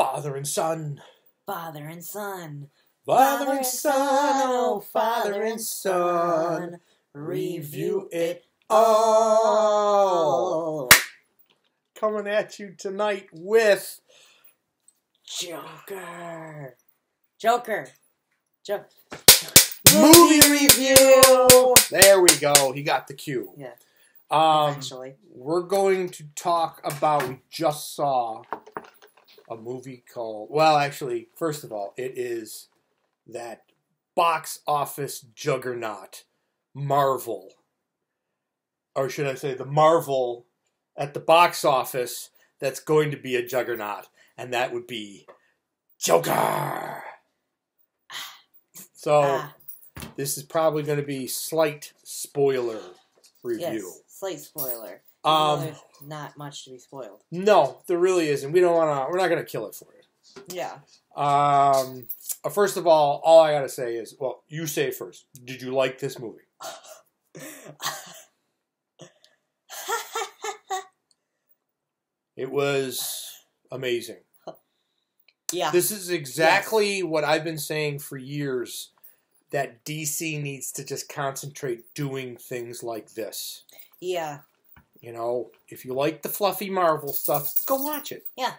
Father and son. Father and son. Father and son, oh, father and son. Review it all. Coming at you tonight with Joker. Joker. movie review. There we go. He got the cue. Yeah. Eventually. We're going to talk about, we just saw a movie called, well, actually, first of all, it is that box office juggernaut, Marvel. Or should I say the Marvel at the box office that's going to be a juggernaut. And that would be Joker. So, this is probably going to be slight spoiler review. Yes, slight spoiler. There's not much to be spoiled. No, there really isn't. We don't want to. We're not going to kill it for you. Yeah. First of all I got to say is, well, you say it first. Did you like this movie? It was amazing. Yeah. This is exactly what I've been saying for years, that DC needs to just concentrate doing things like this. Yeah. You know, if you like the fluffy Marvel stuff, go watch it. Yeah.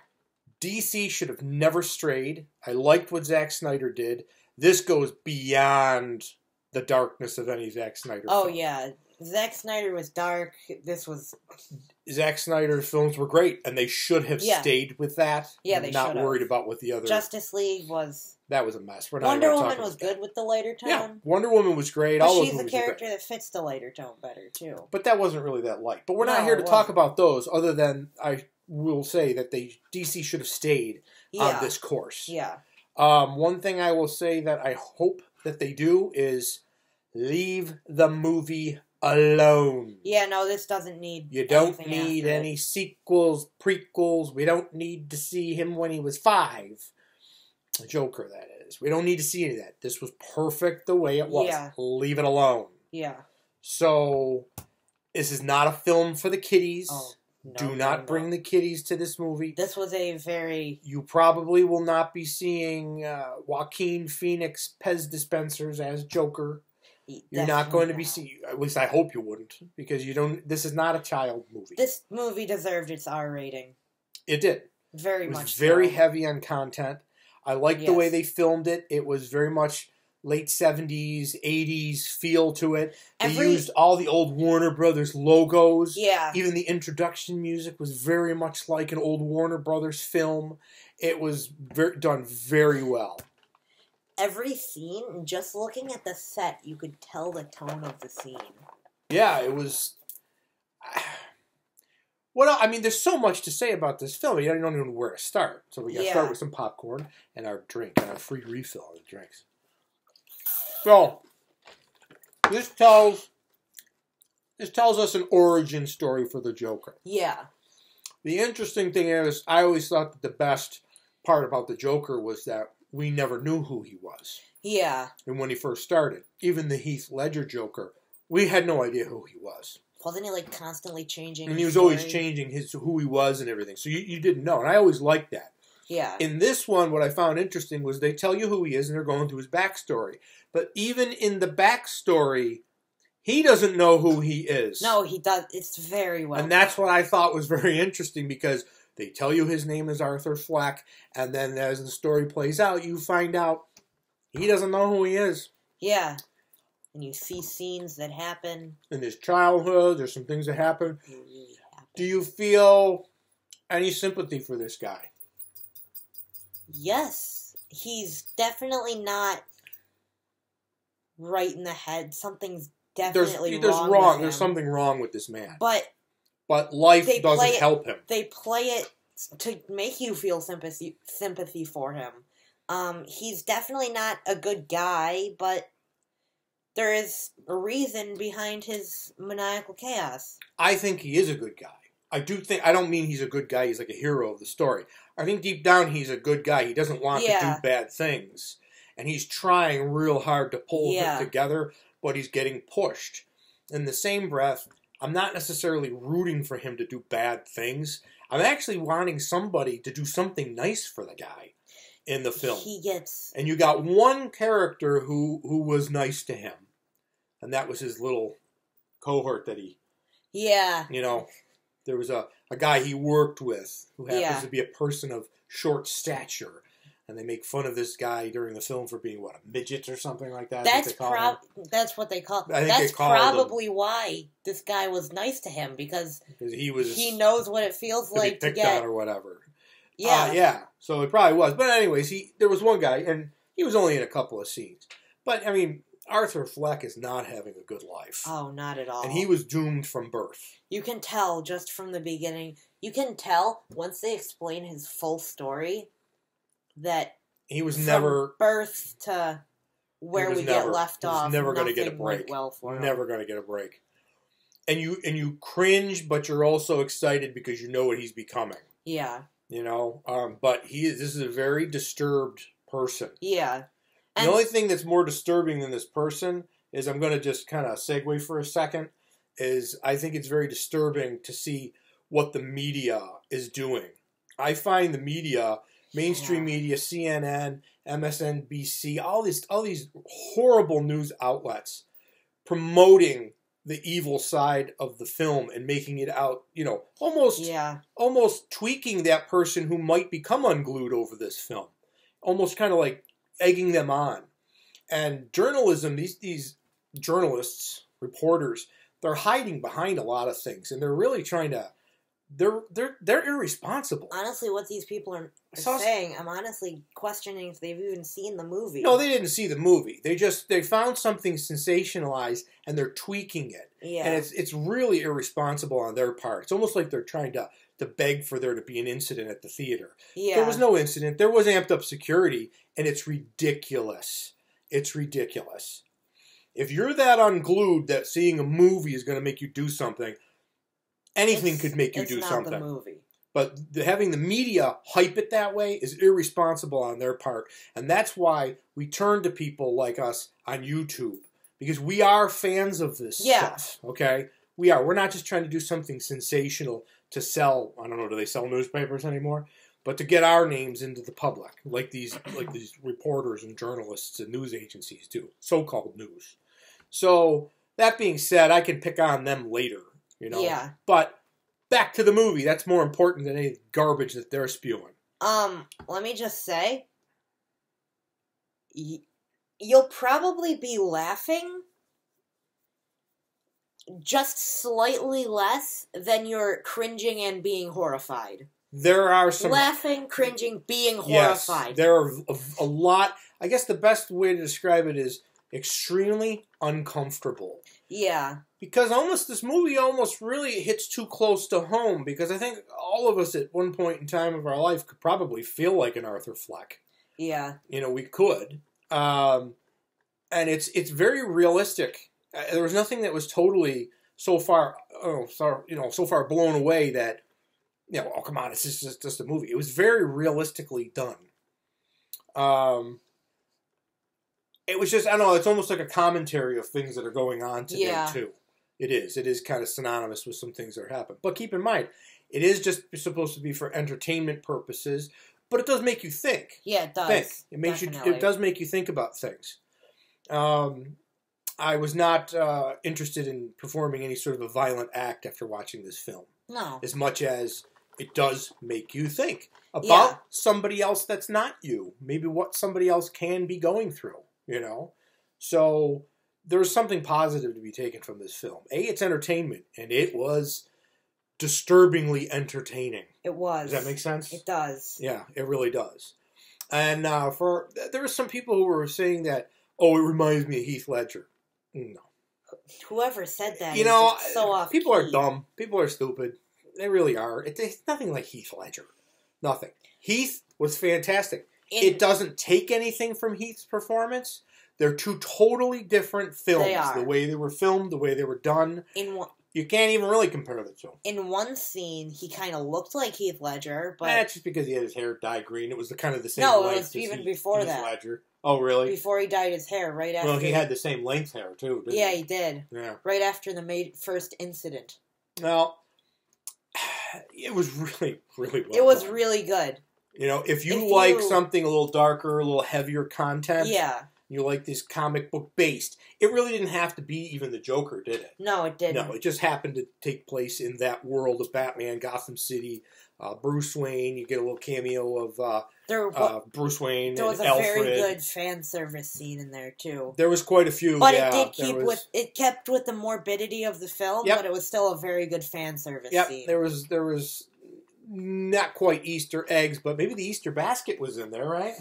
DC should have never strayed. I liked what Zack Snyder did. This goes beyond the darkness of any Zack Snyder film. Oh, yeah. Zack Snyder was dark. This was... Zack Snyder's films were great, and they should have stayed with that. Yeah, they should have. Not worried about what the other... Justice League was... That was a mess. We're not Wonder Woman was good with the lighter tone. Yeah, Wonder Woman was great. But all she's those the character that fits the lighter tone better, too. But that wasn't really that light. But we're not here to talk about those, other than I will say that DC should have stayed on this course. Yeah. One thing I will say that I hope that they do is leave the movie alone. Yeah, no, this doesn't need... You don't need any sequels, prequels. We don't need to see him when he was 5. Joker, that is. We don't need to see any of that. This was perfect the way it was. Yeah. Leave it alone. Yeah. So, this is not a film for the kiddies. Oh, no, do not bring the kiddies to this movie. This was a very... You probably will not be seeing Joaquin Phoenix Pez dispensers as Joker. You're not going to be seeing... At least I hope you wouldn't. Because you don't... This is not a child movie. This movie deserved its R rating. It did. Very much It was very heavy on content. I liked the way they filmed it. It was very much late 70s, 80s feel to it. They used all the old Warner Brothers logos. Yeah. Even the introduction music was very much like an old Warner Brothers film. It was done very well. Every scene, just looking at the set, you could tell the tone of the scene. Yeah, it was... Well, I mean, there's so much to say about this film. You don't even know where to start. So we got to start with some popcorn and our drink and our free refill of the drinks. So, this tells us an origin story for the Joker. Yeah. The interesting thing is, I always thought that the best part about the Joker was that we never knew who he was. Yeah. And when he first started, even the Heath Ledger Joker, we had no idea who he was. Wasn't he, like, constantly changing And he was always changing who he was and everything. So you didn't know. And I always liked that. Yeah. In this one, what I found interesting was they tell you who he is and they're going through his backstory. But even in the backstory, he doesn't know who he is. No, he does. It's very well And that's what I thought was very interesting, because they tell you his name is Arthur Fleck. And then as the story plays out, you find out he doesn't know who he is. Yeah. And you see scenes that happen. In his childhood, there's some things that happen. Do you feel any sympathy for this guy? Yes. He's definitely not right in the head. Something's definitely wrong with him. There's something wrong with this man. But life doesn't help him. They play it to make you feel sympathy for him. He's definitely not a good guy, but there is a reason behind his maniacal chaos. I think he is a good guy. I don't mean he's a good guy, he's like a hero of the story. I think deep down he's a good guy. He doesn't want to do bad things. And he's trying real hard to pull it together, but he's getting pushed. In the same breath, I'm not necessarily rooting for him to do bad things. I'm actually wanting somebody to do something nice for the guy in the film. And you got one character who was nice to him, and that was his little cohort that he... Yeah. You know, there was a guy he worked with who happens to be a person of short stature. And they make fun of this guy during the film for being, what, a midget or something like that? That's what they call him. That's probably why this guy was nice to him, because he knows what it feels like to get... on or whatever. Yeah. Yeah, so it probably was. But anyways, there was one guy, and he was only in a couple of scenes. But, I mean, Arthur Fleck is not having a good life. Oh, not at all. And he was doomed from birth. You can tell just from the beginning. You can tell, once they explain his full story... that he was from birth to where we get left off, never going to get a break. Never going to get a break. And you cringe, but you're also excited because you know what he's becoming. Yeah. You know, but this is a very disturbed person. Yeah. The only thing that's more disturbing than this person is, I'm going to just kind of segue for a second, is I think it's very disturbing to see what the media is doing. I find the media... mainstream media, CNN, MSNBC, all these horrible news outlets promoting the evil side of the film and making it out, you know, almost tweaking that person who might become unglued over this film. Almost kind of like egging them on. And journalism, these journalists, reporters, they're hiding behind a lot of things, and they're really trying to... They're irresponsible. Honestly, what these people are saying, I'm honestly questioning if they've even seen the movie. No, they didn't see the movie. They found something sensationalized and they're tweaking it. Yeah. And it's really irresponsible on their part. It's almost like they're trying to beg for there to be an incident at the theater. Yeah. There was no incident. There was amped up security, and it's ridiculous. It's ridiculous. If you're that unglued that seeing a movie is going to make you do something, anything could make you do something. It's not the movie. But having the media hype it that way is irresponsible on their part. And that's why we turn to people like us on YouTube. Because we are fans of this stuff. Okay? We are. We're not just trying to do something sensational to sell, I don't know, do they sell newspapers anymore? But to get our names into the public, like these reporters and journalists and news agencies do. So-called news. So, that being said, I can pick on them later. You know? Yeah. But back to the movie. That's more important than any garbage that they're spewing. Let me just say, you'll probably be laughing just slightly less than you're cringing and being horrified. There are some... laughing, cringing, being horrified. Yes, there are a lot... I guess the best way to describe it is extremely uncomfortable. Yeah. Because this movie almost really hits too close to home, because I think all of us at one point in time of our life could probably feel like an Arthur Fleck. Yeah. You know, we could. And it's very realistic. There was nothing that was totally so far blown away that, you know, oh, come on, it's just a movie. It was very realistically done. It was just, I don't know, it's almost like a commentary of things that are going on today, too. It is. It is kind of synonymous with some things that happen. But keep in mind, it is just supposed to be for entertainment purposes, but it does make you think. Yeah, it does. It does make you think about things. I was not interested in performing any sort of a violent act after watching this film. No. As much as it does make you think about somebody else that's not you. Maybe what somebody else can be going through. You know? So, there's something positive to be taken from this film. It's entertainment, and it was disturbingly entertaining. It was. Does that make sense? It does. Yeah, it really does. And there were some people who were saying that, oh, it reminds me of Heath Ledger. No. Whoever said that, you know, is so off people are dumb. People are stupid. They really are. It's nothing like Heath Ledger. Nothing. Heath was fantastic. It doesn't take anything from Heath's performance. They're two totally different films. They are. The way they were filmed, the way they were done. You can't even really compare the two. In one scene, he kind of looked like Heath Ledger, but... That's just because he had his hair dyed green. It was kind of the same length. No, it was even before Heath that. Ledger. Oh, really? Before he dyed his hair, right after... Well, he had the same length hair, too, didn't he? He did. Yeah. Right after the first incident. Well, it was really, really well It was done. really good. You know, if you like something a little darker, a little heavier content, yeah, you like this comic book based, it really didn't have to be even the Joker, did it? No, it didn't. No, it just happened to take place in that world of Batman, Gotham City, Bruce Wayne. You get a little cameo of Bruce Wayne and Alfred. There was a very good fan service scene in there too. There was quite a few, but yeah, it did it kept with the morbidity of the film, yep. but it was still a very good fan service scene. There was not quite Easter eggs, but maybe the Easter basket was in there, right?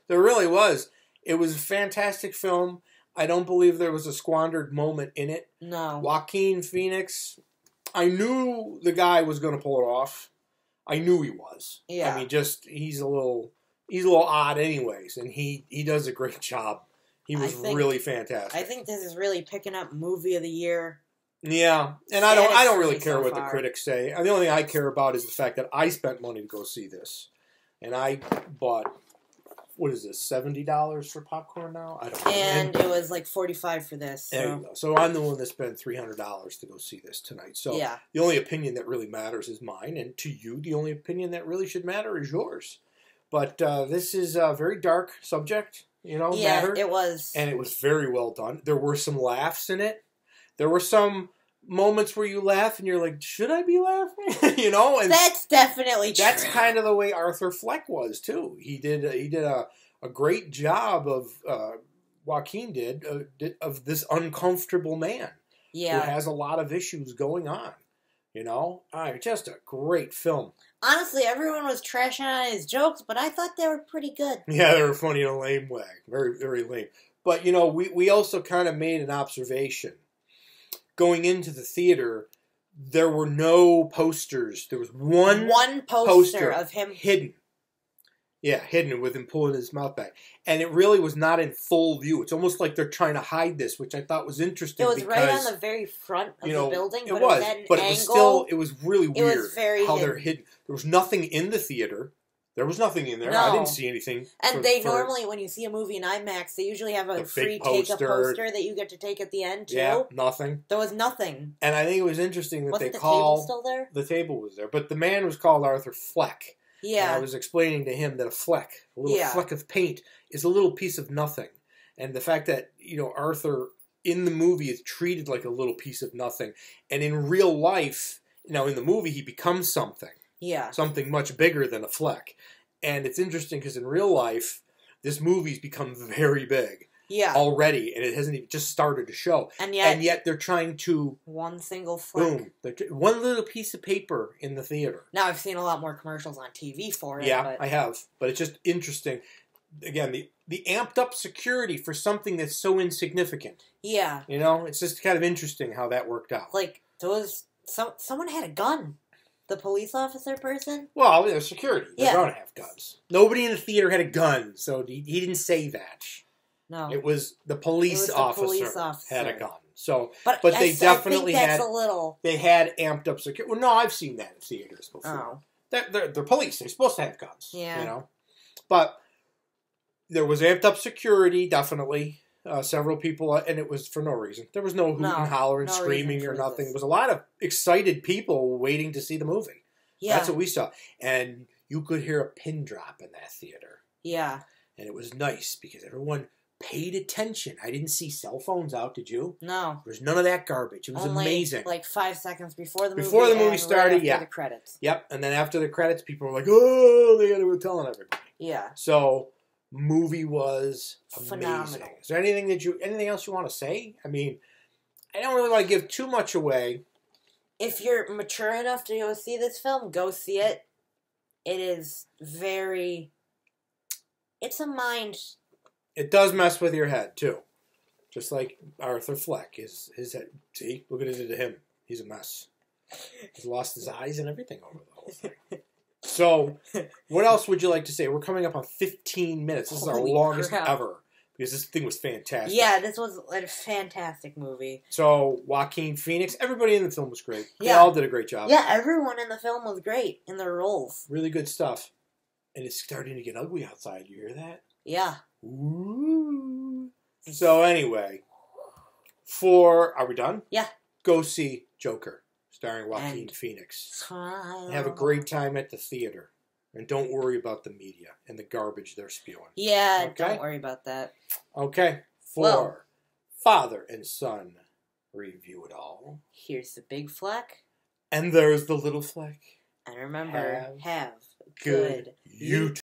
There really was. It was a fantastic film. I don't believe there was a squandered moment in it. No. Joaquin Phoenix, I knew the guy was going to pull it off. I knew he was. Yeah. I mean, he's a little odd anyways, and he does a great job. He was really fantastic. I think this is really picking up movie of the year. Yeah, and I don't really care what the critics say. The only thing I care about is the fact that I spent money to go see this, and I bought, what is this, $70 for popcorn now? I don't know. And it was like $45 for this. So I'm the one that spent $300 to go see this tonight. So yeah. The only opinion that really matters is mine, and to you, the only opinion that really should matter is yours. But this is a very dark subject, matter. It was. And it was very well done. There were some laughs in it. There were some moments where you laugh and you're like, should I be laughing? And that's definitely true. That's kind of the way Arthur Fleck was too. He did a great job of Joaquin did of this uncomfortable man who has a lot of issues going on. Just a great film. Honestly, everyone was trashing on his jokes, but I thought they were pretty good. Yeah, they were funny in a lame way, very, very lame. But we also kind of made an observation. Going into the theater, there were no posters. There was one poster of him hidden. Yeah, hidden with him pulling his mouth back. And it really was not in full view. It's almost like they're trying to hide this, which I thought was interesting. It was right on the very front of the building, but it was at an angle. It was really weird. It was very how hidden. They're hidden. There was nothing in the theater. There was nothing in there. No. I didn't see anything. And normally, when you see a movie in IMAX, they usually have a free take-a poster that you get to take at the end, too. Yeah, nothing. There was nothing. And I think it was interesting that Wasn't they called... the table still there? The table was there. But the man was called Arthur Fleck. Yeah. And I was explaining to him that a fleck, a little fleck of paint, is a little piece of nothing. And the fact that, Arthur, in the movie, is treated like a little piece of nothing. And in real life, in the movie, he becomes something. Yeah. Something much bigger than a fleck. And it's interesting because in real life, this movie's become very big. Yeah. Already. And it hasn't even just started to show. And yet they're trying to... One single fleck. Boom. One little piece of paper in the theater. Now, I've seen a lot more commercials on TV for it. Yeah, I have. But it's just interesting. Again, the amped up security for something that's so insignificant. Yeah. It's just kind of interesting how that worked out. Like, someone had a gun. The police officer person? Well, they're security. They're going to have guns. Nobody in the theater had a gun, so he didn't say that. No. It was the police officer had a gun. So, but they definitely had a little... They had amped up security. Well, no, I've seen that in theaters before. Oh. They're police. They're supposed to have guns. Yeah. But there was amped up security, definitely. Several people, and it was for no reason. There was no hoot and holler and screaming or nothing. It was a lot of excited people waiting to see the movie. Yeah. That's what we saw. And you could hear a pin drop in that theater. Yeah. And it was nice because everyone paid attention. I didn't see cell phones out, did you? No. There was none of that garbage. It was amazing. Like 5 seconds before the movie started, right after the credits. Yep. And then after the credits, people were like, oh, they got to go telling everybody. Yeah. So... movie was amazing. Phenomenal. Is there anything else you want to say? I mean, I don't really want to give too much away. If you're mature enough to go see this film, go see it. It is very... It's a mind... It does mess with your head, too. Just like Arthur Fleck. His head... See? Look at it to him. He's a mess. He's lost his eyes and everything over the whole thing. So, what else would you like to say? We're coming up on 15 minutes. This is our longest ever. Because this thing was fantastic. Yeah, this was a fantastic movie. So, Joaquin Phoenix, everybody in the film was great. They all did a great job. Yeah, everyone in the film was great in their roles. Really good stuff. And it's starting to get ugly outside. You hear that? Yeah. Ooh. So, anyway, are we done? Yeah. Go see Joker. starring Joaquin Phoenix. Smile. Have a great time at the theater. And don't worry about the media and the garbage they're spewing. Yeah, okay? Don't worry about that. Okay. For Father and Son Review It All. Here's the big Fleck. And there's the little Fleck. And remember, have good YouTube.